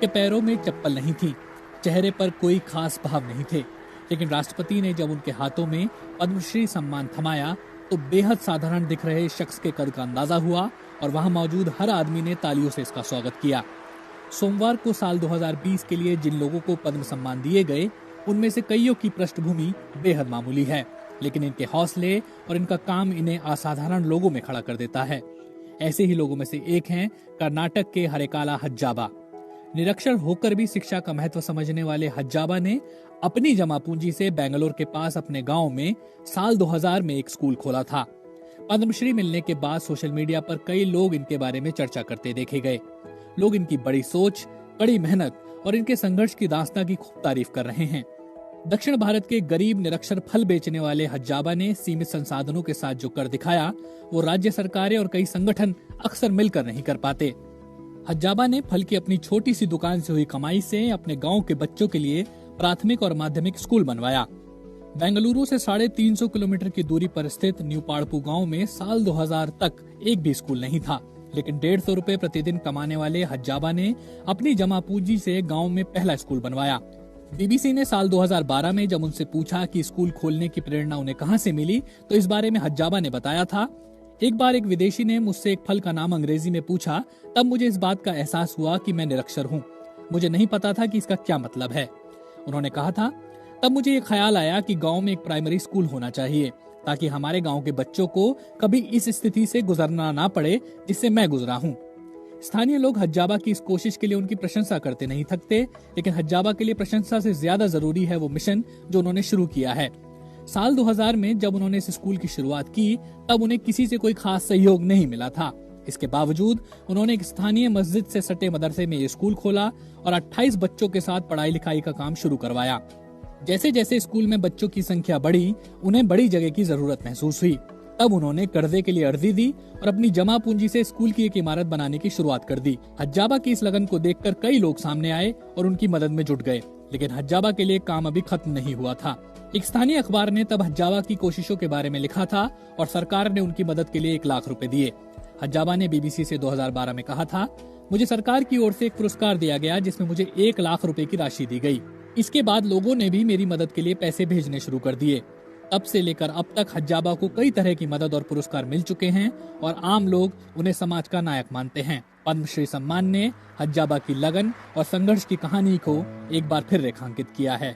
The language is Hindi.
उनके पैरों में चप्पल नहीं थी, चेहरे पर कोई खास भाव नहीं थे। लेकिन राष्ट्रपति ने जब उनके हाथों में पद्मश्री सम्मान थमाया तो बेहद साधारण दिख रहे शख्स के कद का अंदाजा हुआ और वहां मौजूद हर आदमी ने तालियों से इसका स्वागत किया। सोमवार को साल 2020 के लिए जिन लोगों को पद्म सम्मान दिए गए उनमें से कईयों की पृष्ठभूमि बेहद मामूली है, लेकिन इनके हौसले और इनका काम इन्हें असाधारण लोगों में खड़ा कर देता है। ऐसे ही लोगों में से एक हैं कर्नाटक के हरेकाला हज्जाबा। निरक्षर होकर भी शिक्षा का महत्व समझने वाले हज्जाबा ने अपनी जमा पूंजी से बेंगलोर के पास अपने गांव में साल 2000 में एक स्कूल खोला था। पद्मश्री मिलने के बाद सोशल मीडिया पर कई लोग इनके बारे में चर्चा करते देखे गए। लोग इनकी बड़ी सोच, कड़ी मेहनत और इनके संघर्ष की दास्तां की खूब तारीफ कर रहे हैं। दक्षिण भारत के गरीब निरक्षर फल बेचने वाले हज्जाबा ने सीमित संसाधनों के साथ जो कर दिखाया वो राज्य सरकारें और कई संगठन अक्सर मिलकर नहीं कर पाते। हज्जाबा ने फल की अपनी छोटी सी दुकान से हुई कमाई से अपने गांव के बच्चों के लिए प्राथमिक और माध्यमिक स्कूल बनवाया। बेंगलुरु से 350 किलोमीटर की दूरी पर स्थित न्यू पाड़पू गांव में साल 2000 तक एक भी स्कूल नहीं था, लेकिन 150 रुपए प्रतिदिन कमाने वाले हज्जाबा ने अपनी जमा पूंजी से गांव में पहला स्कूल बनवाया। बीबीसी ने साल 2012 में जब उनसे पूछा कि स्कूल खोलने की प्रेरणा उन्हें कहां से मिली तो इस बारे में हज्जाबा ने बताया था, एक बार एक विदेशी ने मुझसे एक फल का नाम अंग्रेजी में पूछा, तब मुझे इस बात का एहसास हुआ कि मैं निरक्षर हूँ। मुझे नहीं पता था कि इसका क्या मतलब है। उन्होंने कहा था, तब मुझे ये ख्याल आया कि गांव में एक प्राइमरी स्कूल होना चाहिए ताकि हमारे गांव के बच्चों को कभी इस स्थिति से गुजरना ना पड़े जिससे मैं गुजरा हूँ। स्थानीय लोग हज्जाबा की इस कोशिश के लिए उनकी प्रशंसा करते नहीं थकते, लेकिन हज्जाबा के लिए प्रशंसा से ज्यादा जरूरी है वो मिशन जो उन्होंने शुरू किया है। साल 2000 में जब उन्होंने इस स्कूल की शुरुआत की तब उन्हें किसी से कोई खास सहयोग नहीं मिला था। इसके बावजूद उन्होंने एक स्थानीय मस्जिद से सटे मदरसे में ये स्कूल खोला और 28 बच्चों के साथ पढ़ाई लिखाई का काम शुरू करवाया। जैसे जैसे स्कूल में बच्चों की संख्या बढ़ी, उन्हें बड़ी जगह की जरूरत महसूस हुई। तब उन्होंने कर्जे के लिए अर्जी दी और अपनी जमा पूंजी से स्कूल की एक इमारत बनाने की शुरुआत कर दी। हज्जाबा की इस लगन को देखकर कई लोग सामने आए और उनकी मदद में जुट गए, लेकिन हज्जाबा के लिए काम अभी खत्म नहीं हुआ था। एक स्थानीय अखबार ने तब हज्जाबा की कोशिशों के बारे में लिखा था और सरकार ने उनकी मदद के लिए 1 लाख रुपए दिए। हज्जाबा ने बीबीसी से 2012 में कहा था, मुझे सरकार की ओर से एक पुरस्कार दिया गया जिसमें मुझे 1 लाख रुपए की राशि दी गई। इसके बाद लोगों ने भी मेरी मदद के लिए पैसे भेजने शुरू कर दिए। तब से लेकर अब तक हज्जाबा को कई तरह की मदद और पुरस्कार मिल चुके हैं और आम लोग उन्हें समाज का नायक मानते हैं। पद्मश्री सम्मान ने हज्जाबा की लगन और संघर्ष की कहानी को एक बार फिर रेखांकित किया है।